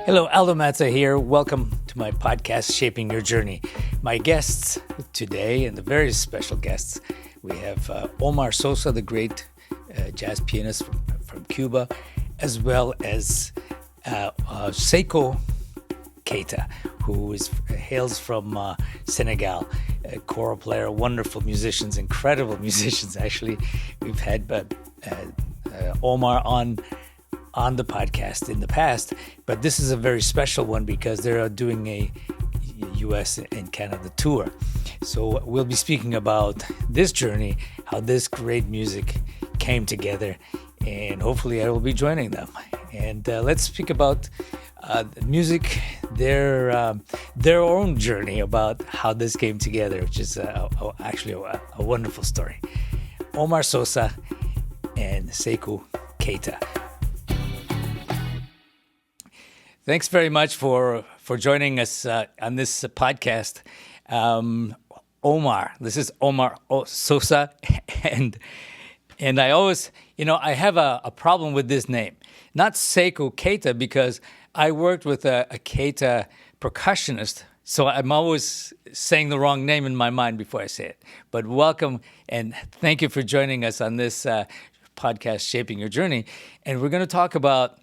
Hello, Aldo Mazza here. Welcome to my podcast, Shaping Your Journey. My guests today, and the very special guests, we have Omar Sosa, the great jazz pianist from Cuba, as well as Seckou Keita, who hails from Senegal, a kora player, wonderful musicians, incredible musicians, actually. We've had Omar on the podcast in the past, but this is a very special one because they're doing a US and Canada tour. So we'll be speaking about this journey, how this great music came together, and hopefully I will be joining them. And let's speak about the music, their own journey about how this came together, which is actually a wonderful story. Omar Sosa and Seckou Keita. Thanks very much for joining us on this podcast. Omar, this is Omar Sosa, and I always, I have a problem with this name. Not Seckou Keita, because I worked with a Keita percussionist, so I'm always saying the wrong name in my mind before I say it. But welcome, and thank you for joining us on this podcast, Shaping Your Journey. And we're going to talk about,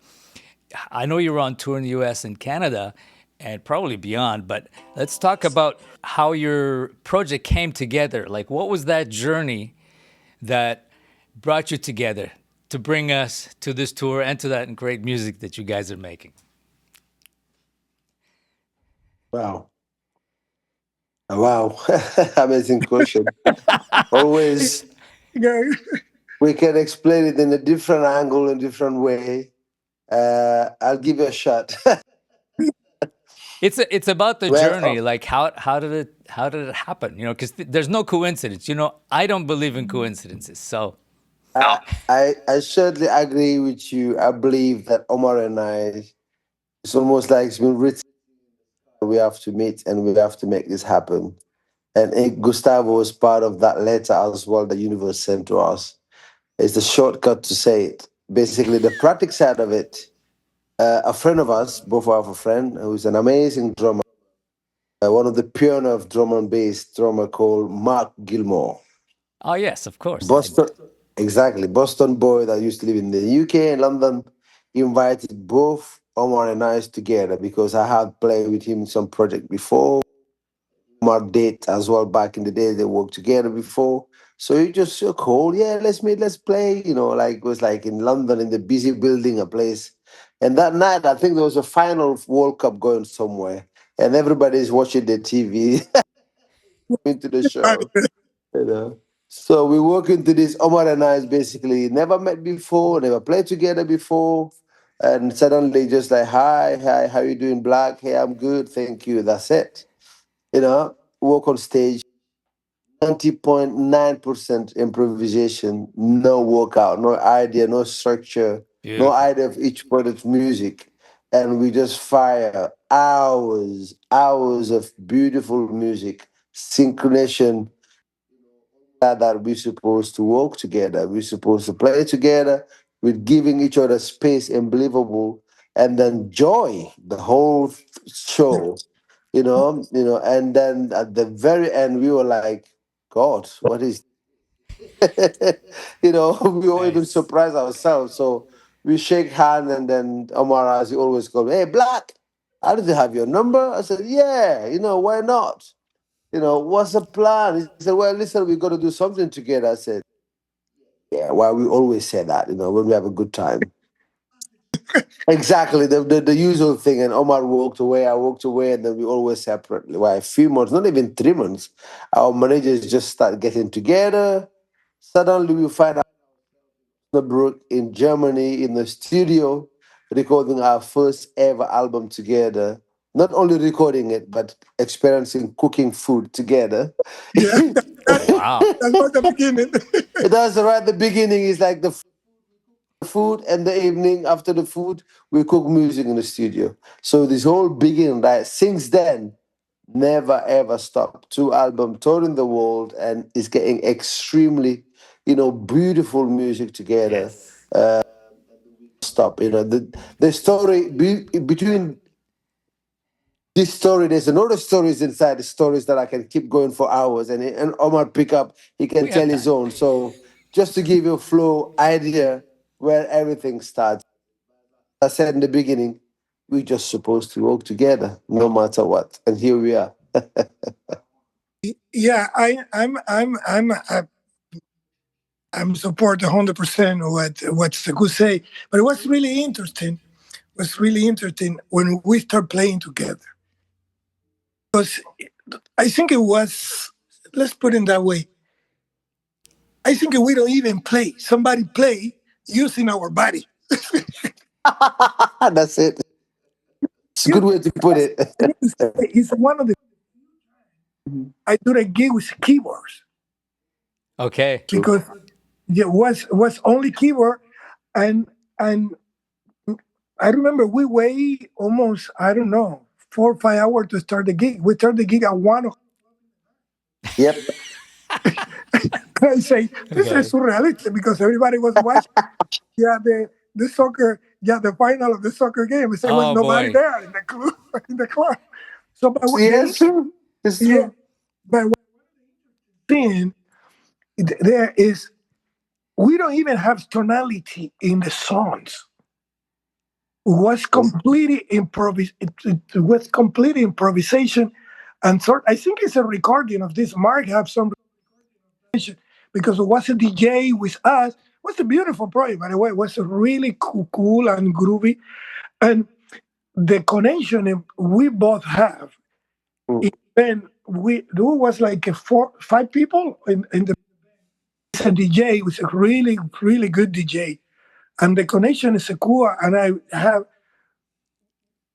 I know you were on tour in the US and Canada and probably beyond, but let's talk about how your project came together. Like, what was that journey that brought you together to bring us to this tour and to that great music that you guys are making? Wow. Wow. Amazing question. Always, we can explain it in a different angle, in a different way. I'll give you a shot. It's about the Well, journey. Like, how did it happen? Because there's no coincidence. I don't believe in coincidences. So I certainly agree with you. I believe that Omar and I, it's almost like it's been written. We have to meet and we have to make this happen. And Gustavo was part of that letter as well, the universe sent to us. It's the shortcut to say it. Basically, the practical side of it, a friend of us, both have a friend who's an amazing drummer, one of the pioneer of drum and bass drummer called Mark Gilmore. oh yes, of course. Boston, exactly. Boston boy that used to live in the UK and London. He invited both Omar and I together because I had played with him in some project before. Omar did as well back in the day. They worked together before. So he just so cool. Yeah, let's meet, let's play. Like it was like in London in the busy building, a place. And that night, I think there was a final World Cup going somewhere, and everybody's watching the TV into the show. You know. So we walk into this. Omar and I basically never met before, never played together before, and suddenly just like, hi, how you doing, Black? Hey, I'm good, thank you. That's it. Walk on stage. 90.9% improvisation, no workout, no idea, no structure, no Beautiful. idea of each product's music. And we just fire hours of beautiful music, synchronization that we're supposed to work together. We're supposed to play together with giving each other space and believable, and then joy the whole show, and then at the very end we were like, God, what is we all even Nice. surprise ourselves. So we shake hand, and then Omar, as he always called me, hey, Black, I did have your number. I said, yeah, why not? What's the plan? He said, well, listen, we got to do something together. I said, yeah, well, we always say that, when we have a good time. Exactly, the usual thing. And Omar walked away, I walked away, and then we always separately. Why, a few months, not even 3 months, our managers just start getting together. Suddenly we find Brook in Germany in the studio, recording our first ever album together. Not only recording it, but experiencing cooking food together. Yeah, Wow. that's not the beginning. That's right at the beginning. It's like the food, and the evening after the food, we cook music in the studio. So this whole beginning, right? Since then, never ever stopped. 2 albums touring the world, and it's getting extremely, beautiful music together. Yes. Stop. The story between this story, there's another stories inside the stories that I can keep going for hours. And Omar pick up, he can We have tell his time. own. So just to give you a flow idea where everything starts. I said in the beginning, we're just supposed to work together no matter what. And here we are. Yeah, I'm support 100% what Sekou say. But what's really interesting when we start playing together, because I think it was, let's put it that way. I think we don't even play. Somebody play using our body. That's it. It's a You, good way to put it. I need to say it's one of the I do the gig with keyboards Okay. because it was only keyboard, and and I remember we wait almost, I don't know, 4 or 5 hours to start the gig. We start the gig at 1 o'clock. Yep. I say, this is Okay. surrealistic because everybody was watching, yeah, the soccer, yeah, the final of the soccer game. We say, was Oh nobody boy. there in the club, in the club. So, but Yeah, it's true. It's yeah, true. but one thing there is, we don't even have tonality in the songs. Was completely it was complete improvisation, and sort. I think it's a recording of this. Mark have some because it was a DJ with us. It was a beautiful project, by the way. It was really cool and groovy, and the connection we both have. Mm. Then there was like 5 people in the. It's a DJ. It was a really good DJ, and the connection is a cool. And I have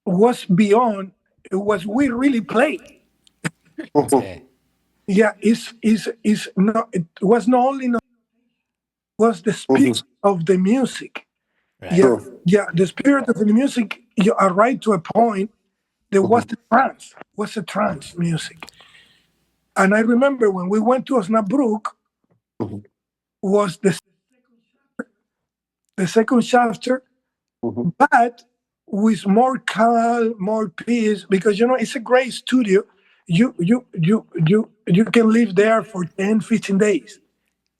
was beyond. It was we really play. Okay. Yeah, is not. It was not only not, was the spirit Mhm. of the music. Right. Yeah, True. yeah, the spirit of the music. You are right to a point. There was Mhm. a trance music, and I remember when we went to Osnabrück Mhm. was the second chapter, Mhm. but with more calm, more peace, because it's a great studio. You can live there for 10, 15 days.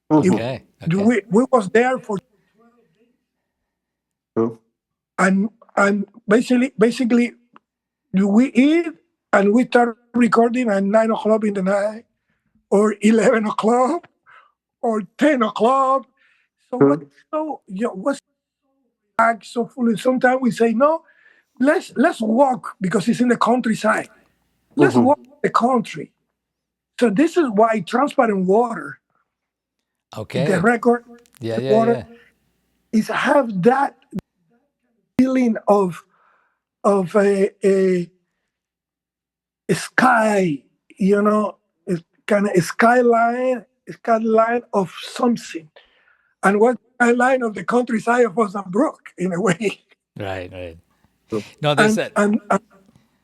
It, Mhm. Okay. Okay. we was there for True. and basically we eat and we start recording at 9 o'clock in the night or 11 o'clock or 10 o'clock. So what? True. So what's back so full? And sometimes we say no. Let's walk because it's in the countryside. Let's Mhm. walk the country. So this is why transparent water, the Okay. record, Yeah. the Yeah. water Yeah. is have that feeling of a sky, it's kind of a skyline of something. And what skyline of the countryside of Osnabrück in a way. Right. Right. True. No, there's And that. and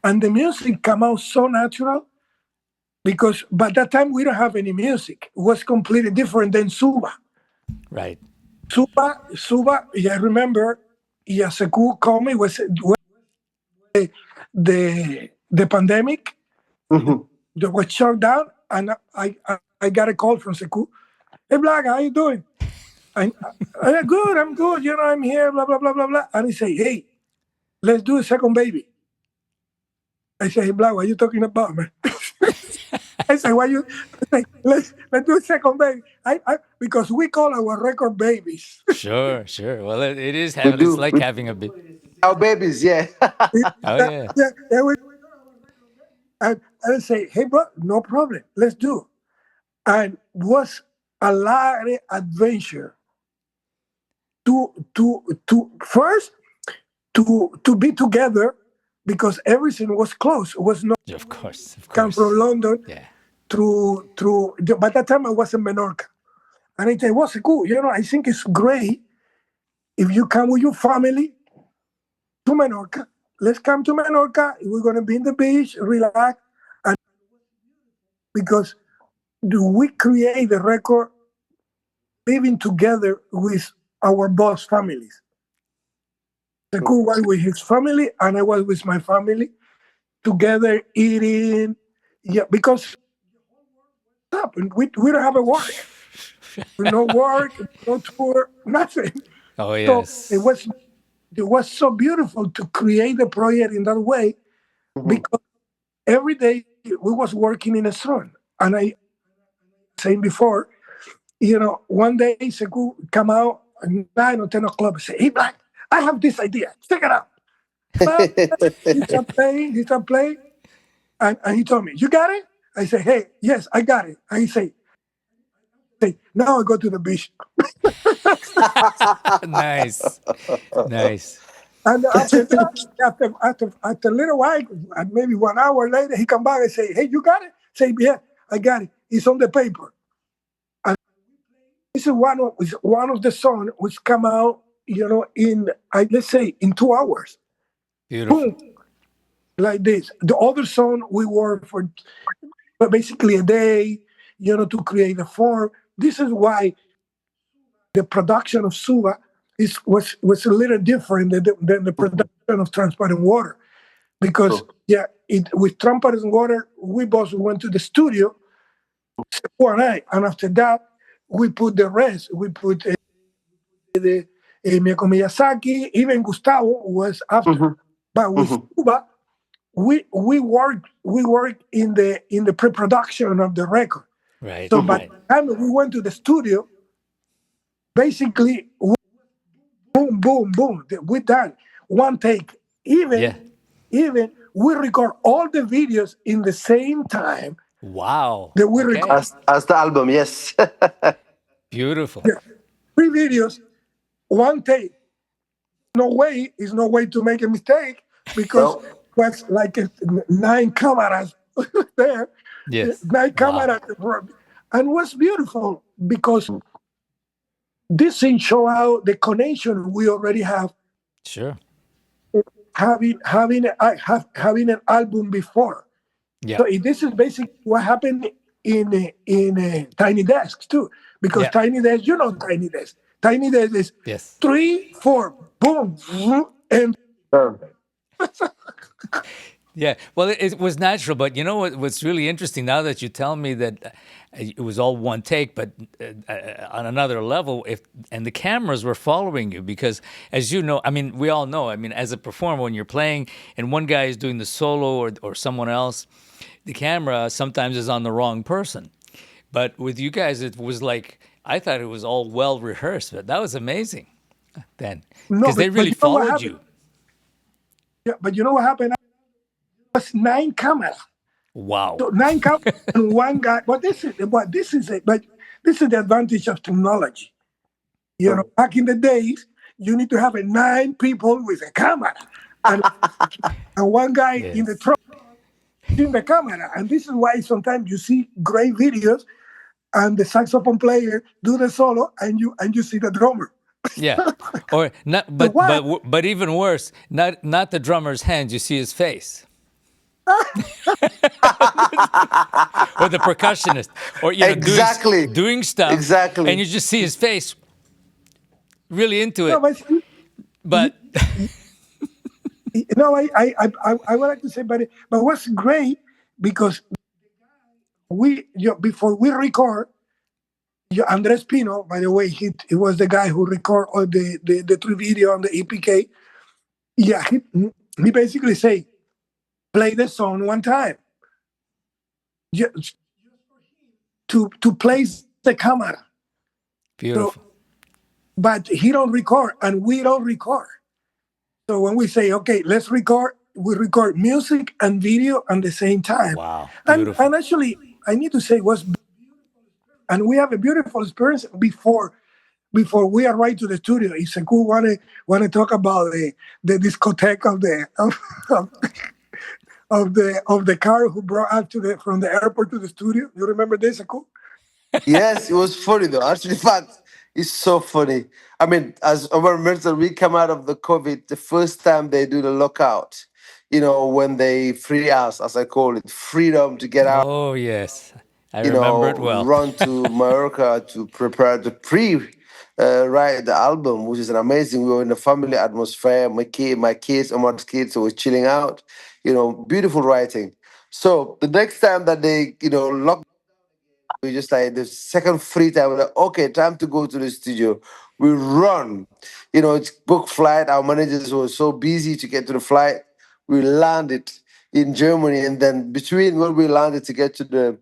and the music come out so natural because by that time we don't have any music. It was completely different than Suba. Right. Suba. Yeah, I remember. Yeah, Sekou called me was the pandemic. Mhm. That was shut down, and I got a call from Sekou. Hey, Black, how you doing? Good. I'm good. I'm here. Blah blah blah blah blah. And he say, hey, let's do a second baby. I say, hey, Black, what are you talking about, man? I say, why you? I say, let's do a second baby. Because we call our record babies. Sure. Sure. Well, it is We having. It's do. like having a bit. Our babies, yeah. Oh yeah, yeah. yeah. And I say, hey, bro, no problem. Let's do. And was a lot of adventure to first to be together because everything was close. It was not Of course. Of come from course. London Yeah. through. By that time, I was in Menorca, and it was cool. I think it's great if you come with your family to Menorca. Let's come to Menorca. We're gonna be in the beach, relax, and because do we create the record living together with our boss families. The cool was with his family, and I was with my family together eating. Yeah, because up and we don't have a work, no work, no tour, nothing. Oh, So yes. it was so beautiful to create the project in that way Mhm. because every day we was working in the sun. And I saying before, one day Sekou come out at 9 or 10 o'clock and say, "Hey, Black, I have this idea. Check it out." Well, he start playing, and he told me, "You got it?" I say, "Hey, yes, I got it." And he say, "Now I go to the beach." Nice. Nice. And after that, after a little while, and maybe 1 hour later, he come back and say, "Hey, you got it?" Say, "Yeah, I got it. It's on the paper." And this is one of the songs which come out, in let's say in 2 hours. Beautiful. Boom, like this. The other song we work for basically a day, to create a form. This is why the production of Suba was a little different than the production of Transparent Water. Because True. yeah, with Transparent Water, we both went to the studio, Sekou and I, and after that, we put the rest. We put the Miyako Miyazaki, even Gustavo was after. Mhm. But with Mhm. Suba, we worked in the pre-production of the record. Right. So by Mhm. Right. the time we went to the studio, basically boom, boom, boom, we done one take. Yeah. Even we record all the videos in the same time Wow. that we record Okay. As the album, yes. Beautiful. the 3 videos, one take. No way to make a mistake because No. was like 9 cameras there, Yes. nine Wow. cameras, and was beautiful because this thing show how the connection we already have Sure. having an album before. Yeah. So this is basically what happened in Tiny Desks too, because Yeah. Tiny Desk, Tiny Desk. Tiny Desk is Yes. 3, 4, boom, and No. Yeah, well, it was natural, but you know what's really interesting now that you tell me that it was all one take, but on another level, if and the cameras were following you because, as you know, I mean, we all know, I mean, as a performer, when you're playing and one guy is doing the solo or someone else, the camera sometimes is on the wrong person. But with you guys, it was like I thought it was all well rehearsed, but that was amazing then no, because but, they but really you know what followed happened? you. Yeah, but you know what happened? It was 9 cameras. Wow. So 9 cameras and one guy. But this is the advantage of technology. No. Back in the days, you need to have 9 people with a camera and one guy in the Yes. truck in the camera. And this is why sometimes you see great videos and the saxophone player do the solo and you see the drummer. Yeah, or not, So but what? but even worse, not the drummer's hands. You see his face, or the percussionist, or Exactly. doing stuff, and Exactly. you just see his face really into No, it. but you, But I would like to say, but what's great because before we record, Andres Pino, by the way, he was the guy who record all the 3 video on the EPK. Yeah, he basically say play the song one time, just to place the camera. So, beautiful. but he don't record and we don't record. So when we say okay, let's record, we record music and video at the same time. Wow, And beautiful. and actually, I need to say was and we have a beautiful experience before we arrive to the studio. If Sekou wanna talk about the discotheque of the car who brought us from the airport to the studio. You remember this, Sekou? Yes, it was funny though. Actually, in fact, it's so funny. I mean, as Omar mentioned, we come out of the COVID the first time they do the lockout. When they free us, as I call it, freedom to get out. Oh yes, I remember it well. Run to Mallorca to prepare the pre write the album, which is an amazing. We were in a family atmosphere. My kids, Omar's kids, were chilling out. Beautiful writing. So the next time that they, lock, we just like the second free time. We're like, okay, time to go to the studio. We run. It's book flight. Our managers were so busy to get to the flight. We landed in Germany, and then between when we landed to get to the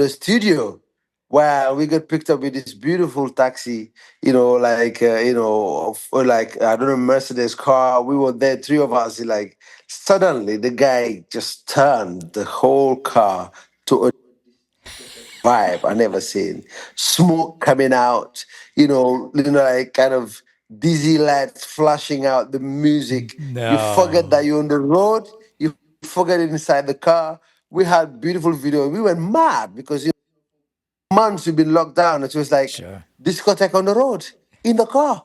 studio, wow, we got picked up with this beautiful taxi, like I don't know, Mercedes car. We were there, three of us. Like suddenly, the guy just turned the whole car to a vibe I never seen. Smoke coming out, like kind of dizzy lights flashing out. The music. You forget that No. you're on the road. You forget it inside the car. We had beautiful video. We went mad because months we've been locked down. It was like Sure. discotheque on the road in the car.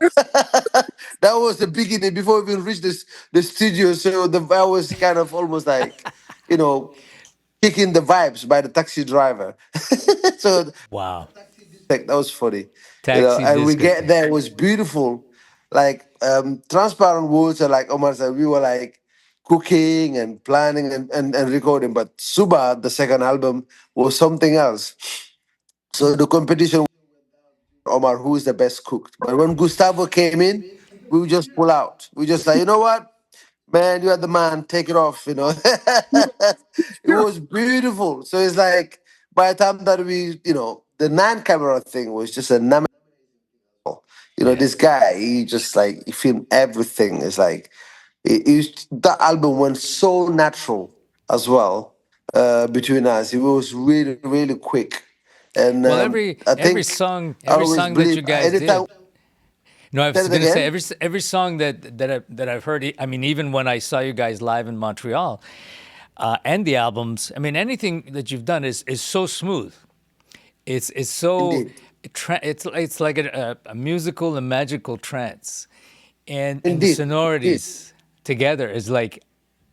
That was the beginning before we even reached the studio. So I was kind of almost like, you know, kicking the vibes by the taxi driver. So Wow. like, that was funny, Taxi And we get discotheque. there, it was beautiful, like transparent water, like Omar said. We were like cooking and planning and recording. But Suba, the second album, was something else. So the competition, Omar, who is the best cook. But when Gustavo came in, we would just pull out. We just like, you know what, man, you are the man. Take it off. It Yeah, was beautiful. So it's like by the time that the camera thing was just a Yeah. this guy, he just like he filmed everything. It's like that album went so natural as well between us. It was really, really quick. And Well, I every think song I every always song that believe you guys anytime. did. No, I Say was it going to say again. every song that I've heard. I mean, even when I saw you guys live in Montreal, and the albums. I mean, anything that you've done is so smooth. It's so Indeed. it's like a musical and magical trance, and the Indeed. Indeed. sonorities together is like,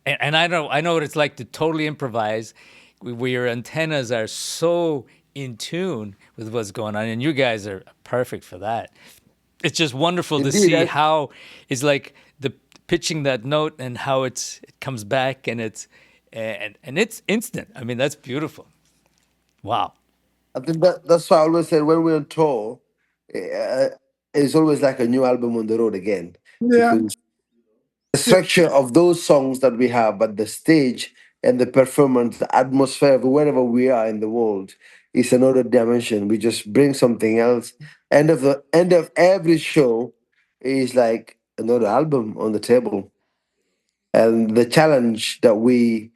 and I know what it's like to totally improvise, where your antennas are so in tune with what's going on, and you guys are perfect for that. It's just wonderful to Indeed. see how it's like the pitching that note and how it comes back and it's instant. I mean, that's beautiful. Wow. I think that's why I always said when we're on tour, uh, it's always like a new album on the road again, yeah, because the yeah. structure of those songs that we have, but the stage and the performance, the atmosphere of wherever we are in the world is another dimension. We just bring something else. End of every show is like another album on the table. And the challenge that we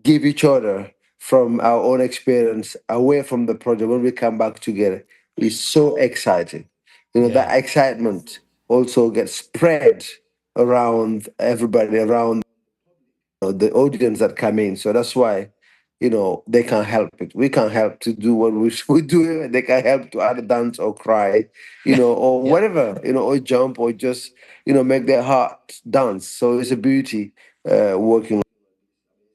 give each other from our own experience away from the project when we come back together is so exciting. That Yeah. excitement also gets spread around everybody, around the audience that come in. So that's why, they can't help it. We can't help to do what we do. They can help to either dance or cry, or Yeah. whatever, or jump or just, make their heart dance. So it's a beauty working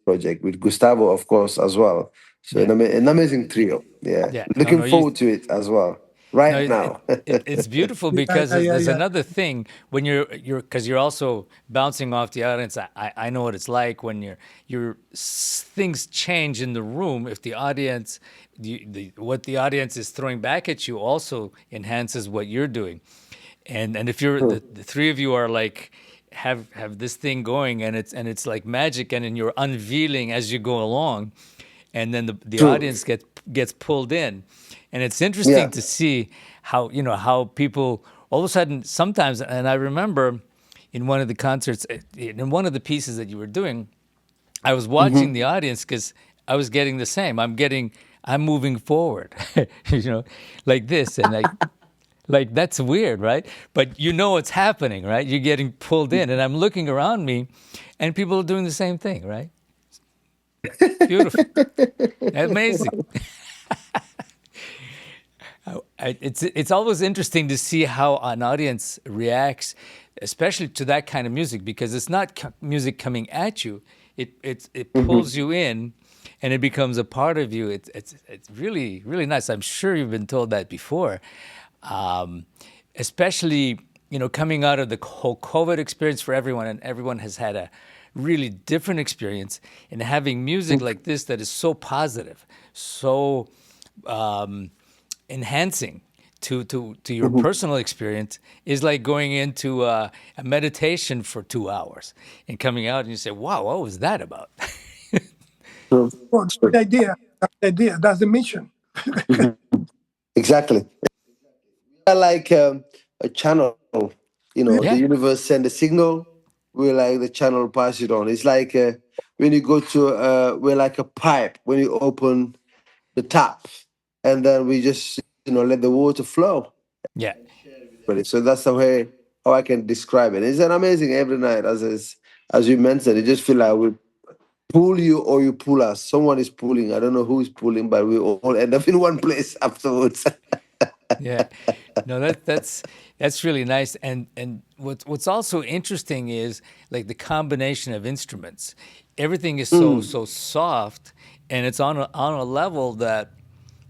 project with Gustavo, of course, as well. So Yeah. an amazing trio. Yeah. Yeah. No, Looking no, you forward to it as well. no, Right now. it's beautiful Yeah, because yeah, yeah, there's yeah. another thing when you're because you're also bouncing off the audience. I know what it's like when things change in the room. If the audience, what the audience is throwing back at you also enhances what you're doing. And if you're the three of you are like have this thing going and it's like magic and then you're unveiling as you go along, and then the True. audience gets pulled in, and it's interesting Yeah. to see how how people all of a sudden sometimes. And I remember in one of the concerts, in one of the pieces that you were doing, I was watching Hmm. the audience because I was getting the same. I'm moving forward, like this, and like that's weird, right? But you know what's happening, right? You're getting pulled in, and I'm looking around me, and people are doing the same thing, right? Beautiful, amazing. It's always interesting to see how an audience reacts, especially to that kind of music, because it's not music coming at you. It Hmm. pulls you in, and it becomes a part of you. It's really really nice. I'm sure you've been told that before, um, especially coming out of the whole COVID experience for everyone, and everyone has had a really different experience. And having music like this that is so positive, so enhancing to your Mhm. personal experience is like going into a meditation for 2 hours and coming out and you say, wow, what was that about? True. Well, that's True. the idea. That's the idea. That's the mission. Mhm. Exactly. We are like a channel. The Yeah, universe send a signal. We're like the channel pass it on. It's like when you go to we're like a pipe when you open the tap, and then we just let the water flow. yeah, But so that's the way how I can describe it. It's an amazing every night, as you mentioned. It just feel like we pull you or you pull us. Someone is pulling. I don't know who is pulling, but we all end up in one place afterwards. yeah. No, that's really nice. And what's also interesting is like the combination of instruments. Everything is Mm, so soft, and it's on a level that,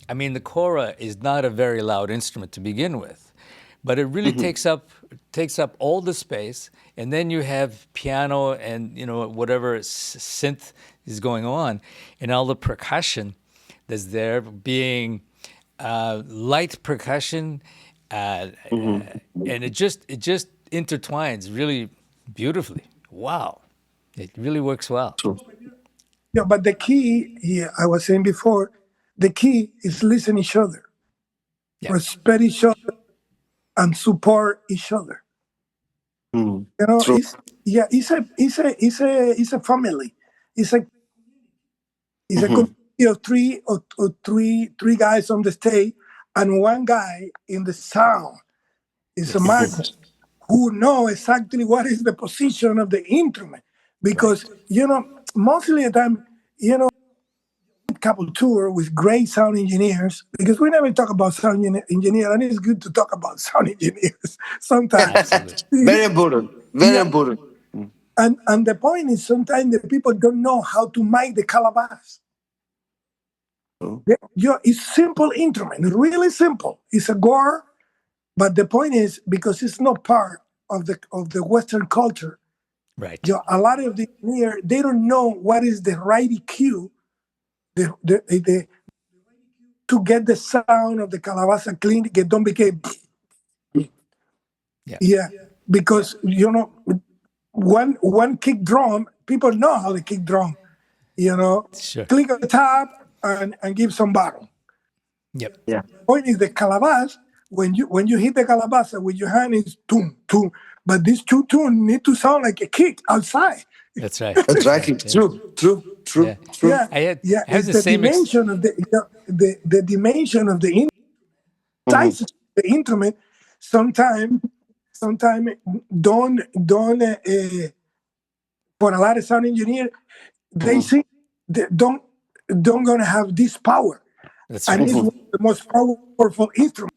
I mean, the kora is not a very loud instrument to begin with, but it really mhm, takes up all the space, and then you have piano and whatever synth is going on, and all the percussion that's there being light percussion, uh, mhm. and it just intertwines really beautifully. Wow, it really works well. True. Yeah, but the key, yeah, I was saying before, the key is listen each other, Yeah, respect each other, and support each other. Mm, true. It's yeah, it's a family. It's a it's a Mhm, community of three guys on the stage, and one guy in the sound is a yes, man mhm, who know exactly what is the position of the instrument. Because right. mostly the time, you know, couple tour with great sound engineers because we never talk about sound engineer, and it's good to talk about sound engineers sometimes. Absolutely. Very important. Very Yeah, important. Mm, and the point is sometimes the people don't know how to make the calabash. true. It's simple instrument, really simple. It's a gore, but the point is because it's not part of the Western culture. Right. A lot of the engineer they don't know what is the right EQ, the to get the sound of the calabaza clean, que don't become Yeah. yeah, because one kick drum, people know how to kick drum, you know, Sure. click on the top and give some bottom. Yep. Yeah. Point is the calabash, when you hit the calabaza with your hand is toom, toom. But this two tune need to sound like a kick outside. That's right. That's right. Exactly. Yeah. True. True. Yeah. True. True. Yeah, yeah, I had it's the the same dimension of the dimension of the Mhm, size of the instrument. Sometimes don't for a lot of sound engineer they mhm, think they don't gonna have this power, That's and it's right. one mhm, of the most powerful instruments.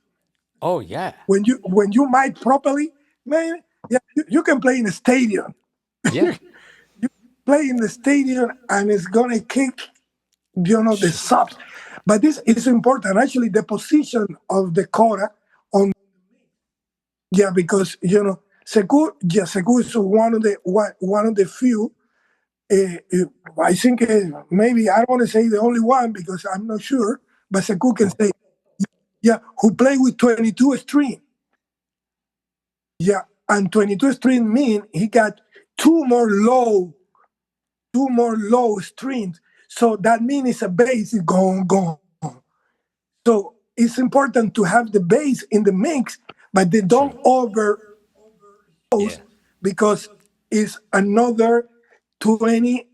Oh yeah. When you mic properly, man, yeah, you can play in a stadium. Yeah. Play in the stadium and it's gonna kick the Sure. subs. But this is important. Actually, the position of the kora on, yeah, because Seckou is one of the few. I think maybe I don't want to say the only one because I'm not sure, but Seckou can say, yeah, who play with 22 string. Yeah, and 22 string mean he got two more low, two more low strings. So that means it's a bass is gone, gone. So it's important to have the bass in the mix, but they True. don't overdose Yeah. because it's another 20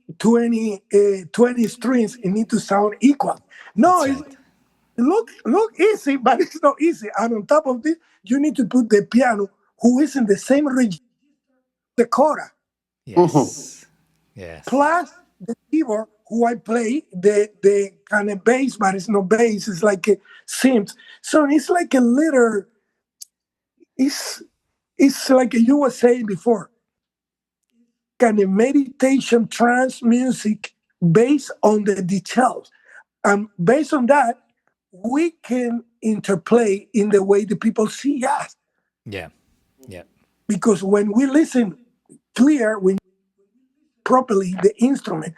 strings. It need to sound equal. No, That's it's right. look easy, but it's not easy. And on top of this, you need to put the piano who is in the same region, the kora, mhm. Yes. Yes. plus the keyboard who I play the kind of bass, but it's not bass. It's like a synth. So it's like a little. It's it's like you were saying before, kind of meditation trance music. based on the details. And based on that, we can interplay in the way the people see us. Yeah. Yeah. Because when we listen clear, when properly the instrument,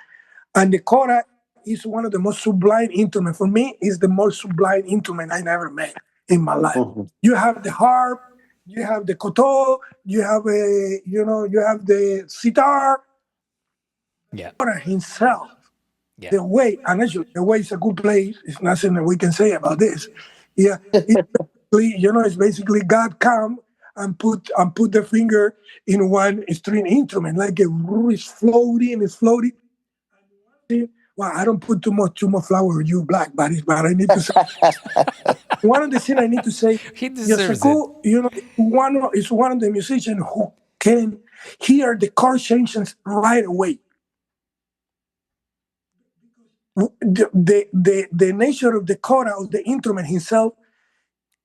and the kora is one of the most sublime instruments. For me, is the most sublime instrument I never met in my life. Mhm. You have the harp, you have the koto, you have you have the sitar. Yeah. Kora himself, Yeah. the way, and actually the way is a good place. It's nothing that we can say about this. Yeah, it's basically, it's basically God come and put the finger in one string instrument, like it's floating, it's floating. Well, I don't put too much flour on you, black bodies, but I need to say one of the things I need to say. He deserves it. Seckou, is one of the musicians who can hear the chord changes right away. The nature of the chord of the instrument himself,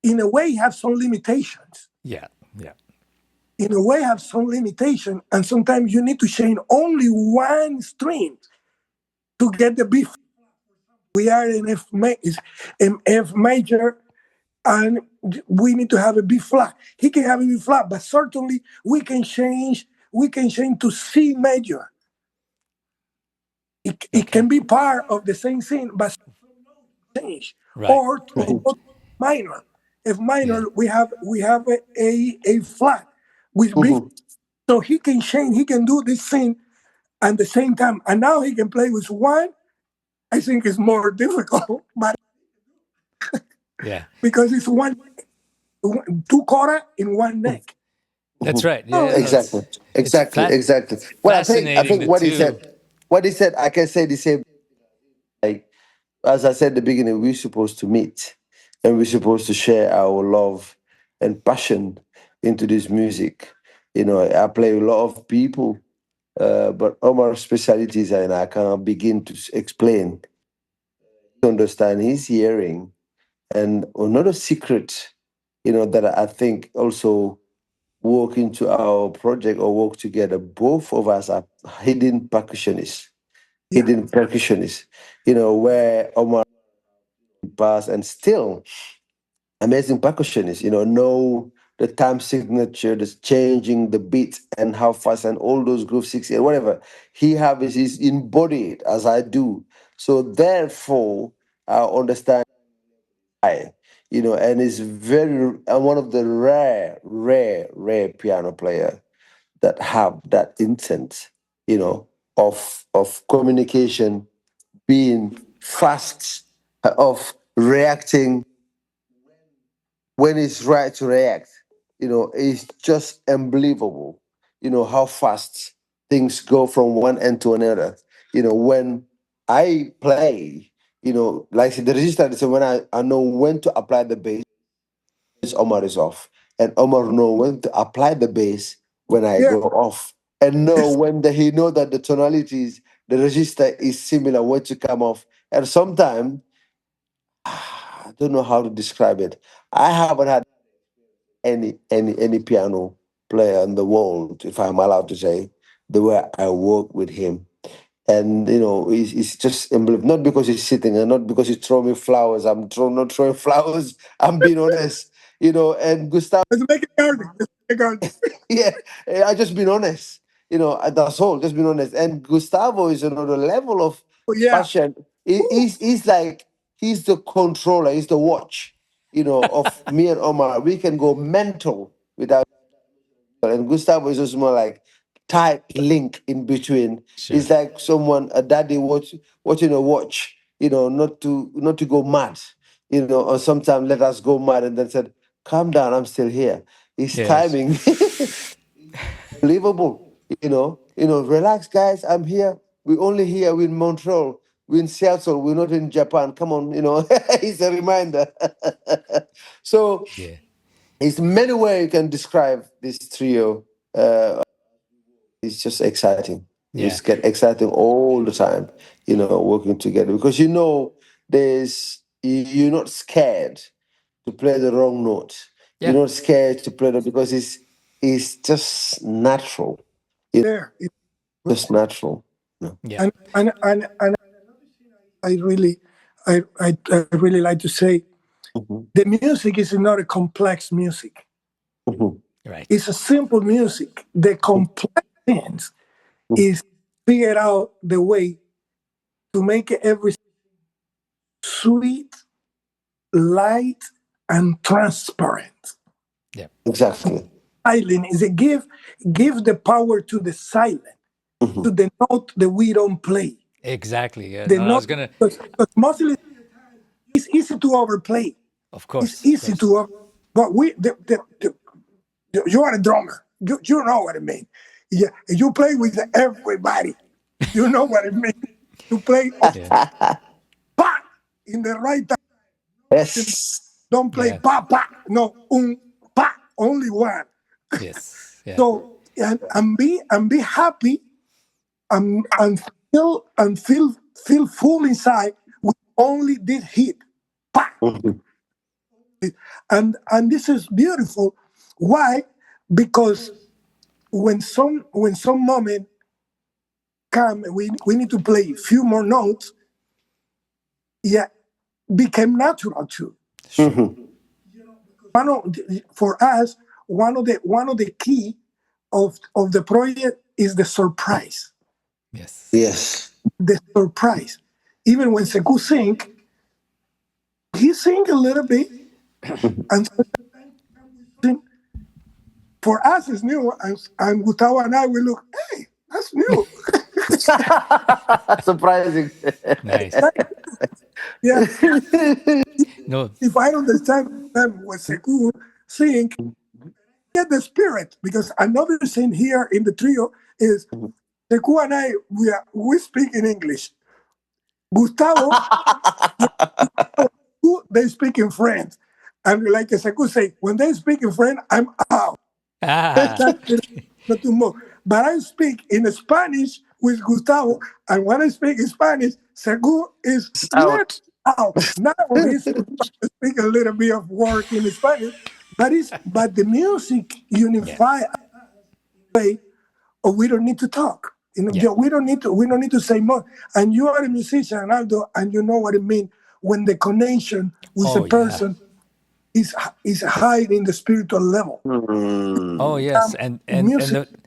in a way, have some limitations. Yeah. Yeah. In a way, have some limitation, and sometimes you need to change only one string to get the beat. We are in F major, and we need to have a B flat. He can have a B flat, but certainly we can change. We can change to C major. It Okay. can be part of the same thing, but change Right. or Right. to minor. If Yeah. minor, we have a flat with B, Mhm. so he can change. He can do this thing at the same time, and now he can play with one. I think it's more difficult, but Yeah. because it's two quarter in one neck. That's Mhm. right. Oh, Yeah. No, Exactly, it's exactly, exactly. Well, I fascinating think the what he two. said, I can say the same. Like as I said at the beginning, we're supposed to meet, and we're supposed to share our love and passion into this music. I play with a lot of people, but Omar's specialties, and I can't begin to explain. To understand his hearing, and another secret, that I think also work into our project or work together. Both of us are hidden percussionists, yeah, where Omar passed and still amazing percussionists, know the time signature, the changing the beat and how fast and all those groove 60 whatever he have is embodied as I do. So therefore I understand why, and is very I'm one of the rare piano player that have that intent, of communication, being fast, of reacting when it's right to react. It's just unbelievable, how fast things go from one end to another. When I play, like I said, the register is when I know when to apply the bass, Omar is off. And Omar know when to apply the bass when I yeah. go off. And know when he know that the tonalities, the register is similar, when to come off. And sometimes I don't know how to describe it. I haven't had any piano player in the world, if I'm allowed to say, the way I work with him. And it's just unbelievable. Not because he's sitting and not because he's throwing me flowers. Not throwing flowers. I'm being honest. And Gustav, Let's make it garden. Let's make it garden. yeah, I just been honest. That's all. Just being honest. And Gustavo is another level of Oh, yeah. passion. Woo. He's like he's the controller. He's the watch. Of me and Omar. We can go mental without. And Gustavo is just more like tight link in between. Sure. It's like someone a daddy watching a watch. Not to go mad. Or sometimes let us go mad and then said, "Calm down, I'm still here." His Yes. timing, unbelievable. Relax, guys. I'm here. We're only here. We're in Montreal. We're in Seattle. We're not in Japan. Come on. It's a reminder. So Yeah. it's many ways you can describe this trio. Uh, it's just exciting. Yeah. It's get exciting all the time, working together because you're not scared to play the wrong note. You're Yeah. not scared to play because it's just natural. It's There. just natural. Yeah. And I really I really like to say Mhm. the music is not a complex music. Mhm. Right. It's a simple music. The complex things is figure out the way to make every sweet, light, and transparent. Yeah. Exactly. Silent is a give the power to the silent, to Mhm. the note that we don't play. Exactly. Yeah. The No, I note was gonna. because mostly it's easy to overplay. Of It's course. Of easy course. to but you are a drummer. You know what I mean. Yeah, you play with everybody. You know what I mean. You play Yeah. pa in the right time. Yes. Don't play Yeah. pa pa. No, pa. Only one. Yes. Yeah. So and be happy and feel full inside with only this hit. Pa. Mhm. And this is beautiful. Why? Because when some moment come, we need to play a few more notes. Yeah, became natural too. Sure. Mhm. For us, one of the key of the project is the surprise. Yes. Yes. The surprise. Even when Sekou he sing a little bit, Mhm. and something for us is new. And Gustavo and I, we look, hey, that's new. Surprising. Nice. Yeah, No. if I understand what Sekou sing, get the spirit. Because another thing here in the trio is Sekou and I, we speak in English. Gustavo, they speak in French. And like Sekou say, when they speak in French, I'm out. Ah. Not too much. But I speak in Spanish with Gustavo, and when I speak in Spanish, Sekou is It's little out. out. Now he's trying to speak a little bit of work in Spanish, but the music Yeah. unify way, or we don't need to talk. Yeah. We don't need to say more. And you are a musician, Aldo, and you know what it means when the connection with a Oh yeah. person is high in the spiritual level. Oh Mm. yes. And Music, the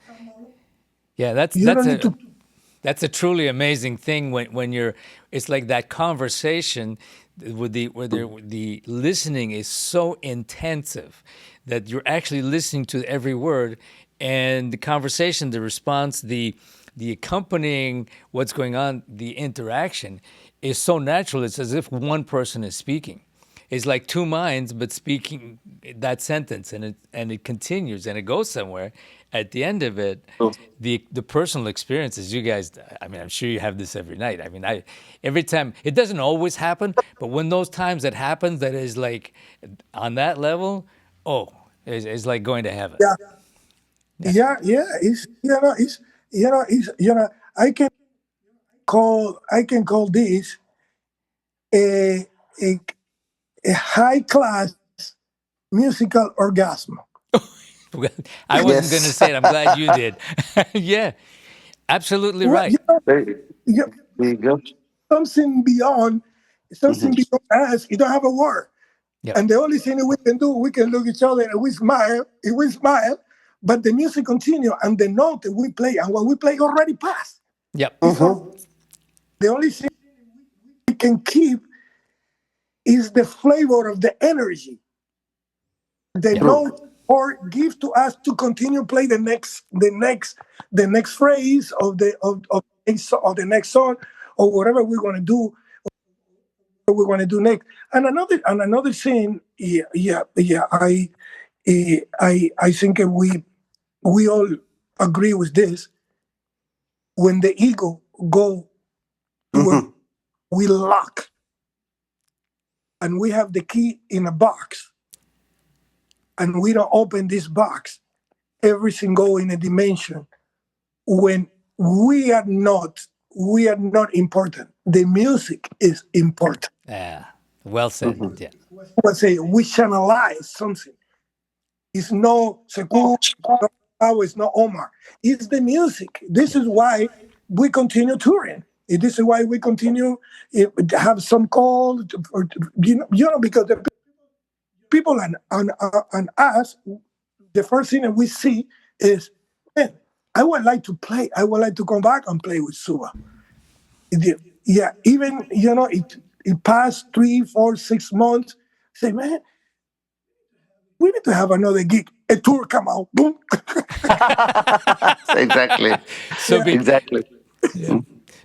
yeah. That's you that's don't need a to. that's a truly amazing thing when you're. It's like that conversation with the where the listening is so intensive that you're actually listening to every word, and the conversation, the response, the accompanying what's going on, the interaction is so natural. It's as if one person is speaking. It's like two minds, but speaking that sentence, and it continues and it goes somewhere. At the end of it, the personal experiences, you guys. I mean, I'm sure you have this every night. I mean, I every time it doesn't always happen, but when those times that happens, that is like on that level. Oh, it's like going to heaven. Yeah, Yeah. yeah. It's I can call this a a, a high class musical orgasm. I wasn't going to Yes. say it. I'm glad you did. Yeah, absolutely Well, right. There you, there you go. something beyond Mhm. something beyond us. You don't have a word, Yep. and the only thing that we can do, we can look each other and we smile. If we smile, but the music continue, and the note that we play and what we play already passed. Yep. It's all, Mhm. the only thing we can keep is the flavor of the energy, the Yep. True. note or give to us to continue play the next phrase of the next song, or whatever we're gonna do next. And another thing, yeah. I think we all agree with this. When the ego go to a, Mhm. we lock, and we have the key in a box, and we don't open this box, everything go in a dimension when we are not important. The music is important. Yeah. Well said. Mhm. Yeah. I say we channelize something. It's no Sekou, no Gustavo, it's no Omar. It's the music. This Yeah. is why we continue touring. This is why we continue have some calls, or, because the people and us, the first thing that we see is, man, I would like to play. I would like to come back and play with Suba. Yeah, even it passed 3, 4, 6 months. Say, man, we need to have another gig. A tour come out, boom. Exactly. So Yeah, be Exactly. yeah,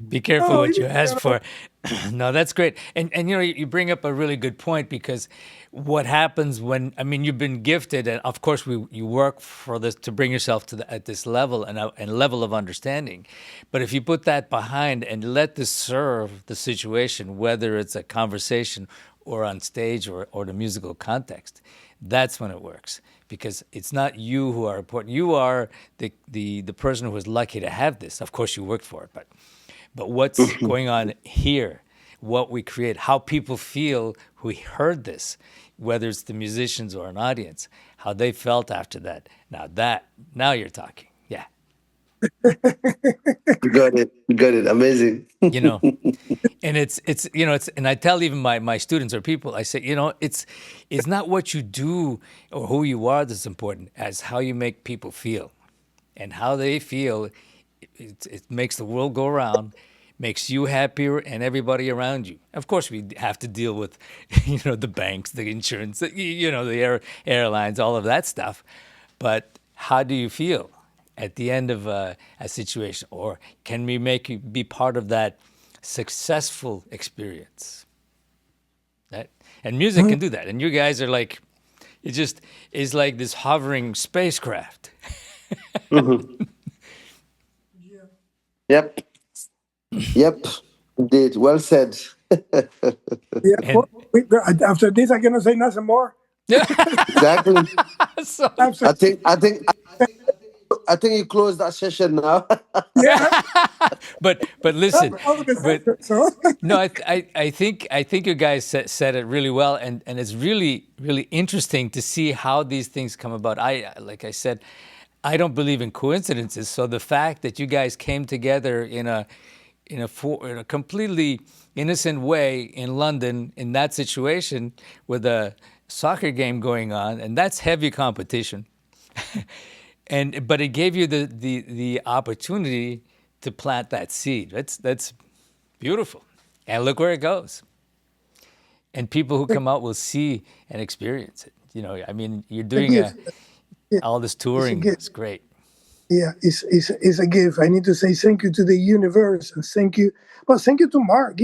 be careful oh, what you ask for. No, that's great. And you bring up a really good point, because what happens when, I mean, you've been gifted, and of course you work for this to bring yourself to at this level and level of understanding. But if you put that behind and let this serve the situation, whether it's a conversation or on stage or the musical context, that's when it works, because it's not you who are important. You are the person who is lucky to have this. Of course, you worked for it, but what's going on here, what we create, how people feel who heard this, whether it's the musicians or an audience, how they felt after that. Now you're talking. Yeah. You got it. You got it. Amazing. You know, and it's and I tell even my students or people, I say, it's not what you do or who you are that's important, as how you make people feel. And how they feel, it makes the world go around, makes you happier and everybody around you. Of course, we have to deal with, the banks, the insurance, the airlines, all of that stuff. But how do you feel at the end of a situation? Or can we make you be part of that successful experience? That, and music can do that. And you guys are like, it just is like this hovering spacecraft. Mhm. Yep. Yep. Indeed. Well said. yeah. And After this, I cannot say nothing more. Exactly. so, After, I think you close that session now. yeah, but listen, all of but it. So, no, I think you guys said it really well, and it's really really interesting to see how these things come about. Like I said, I don't believe in coincidences. So the fact that you guys came together in a completely innocent way in London in that situation with a soccer game going on, and that's heavy competition. But it gave you the opportunity to plant that seed. That's beautiful. And look where it goes. And people who come out will see and experience it. I mean, you're a doing gift. Yeah, all this it's a touring. gift. It's great. Yeah, it's a gift. I need to say thank you to the universe, and thank you. Well, thank you to Mark.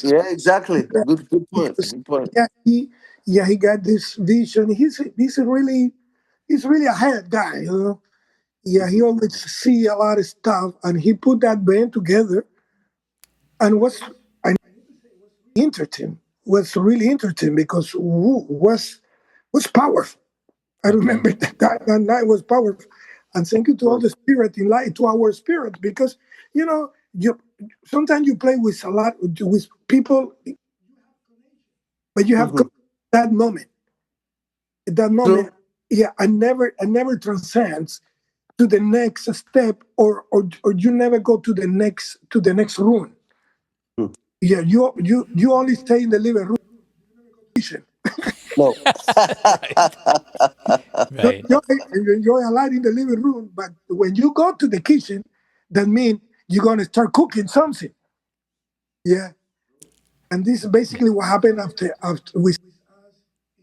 Yeah, exactly. Yeah, Good point. because Good point. he got this vision. He's really a head guy. Yeah, he always see a lot of stuff, and he put that band together, and was really interesting because was powerful. I Okay. remember that night was powerful, and thank you to all the spirit in light, to our spirit, because you sometimes you play with a lot with people, but you have Mhm. that moment, that moment, True. yeah, and never transcends to the next step, or you never go to the next room. Mm. Yeah, you only stay in the living room. No. Right. Right. You enjoy a lot in the living room, but when you go to the kitchen, that means you're gonna start cooking something. Yeah, and this is basically what happened after we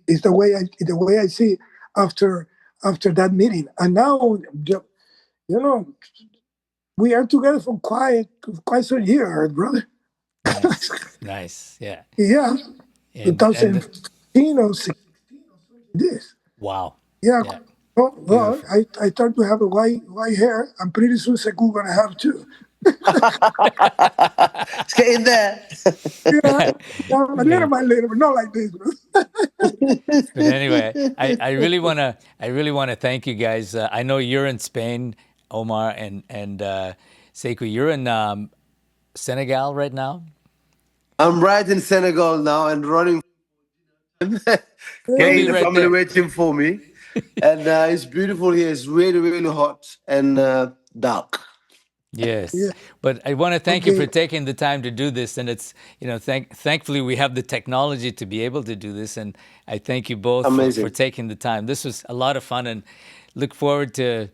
is the way I see it after that meeting, and now you know we are together for quite some years, brother. Nice. Nice. Yeah. Yeah, And 2015 or 16, this. wow. Yeah. Yeah. Well, Beautiful. I start to have a white hair. I'm pretty soon Seckou gonna have too. Let's get in there. Yeah, yeah, a little But by little, but not like this, bro. but anyway, I really want to thank you guys. I know you're in Spain, Omar, and Sekou. You're in Senegal right now. I'm right in Senegal now and running, He'll getting be Hey, the right family there. waiting for me. And it's beautiful here. It's really, really hot and dark. Yes, Yeah. but I want to thank you for Okay. taking the time to do this, and it's thankfully we have the technology to be able to do this, and I thank you both for Amazing. taking the time. This was a lot of fun, and look forward to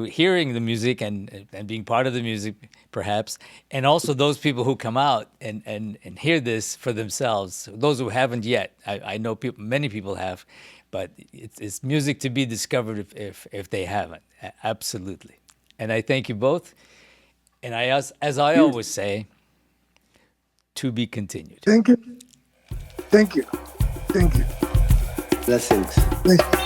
hearing the music and being part of the music, perhaps, and also those people who come out and hear this for themselves. Those who haven't yet, I know people, many people have, but it's music to be discovered if they haven't. Absolutely, and I thank you both. And as I You. always say, to be continued. Thank you. Thank you. Thank you. Blessings. Thank you.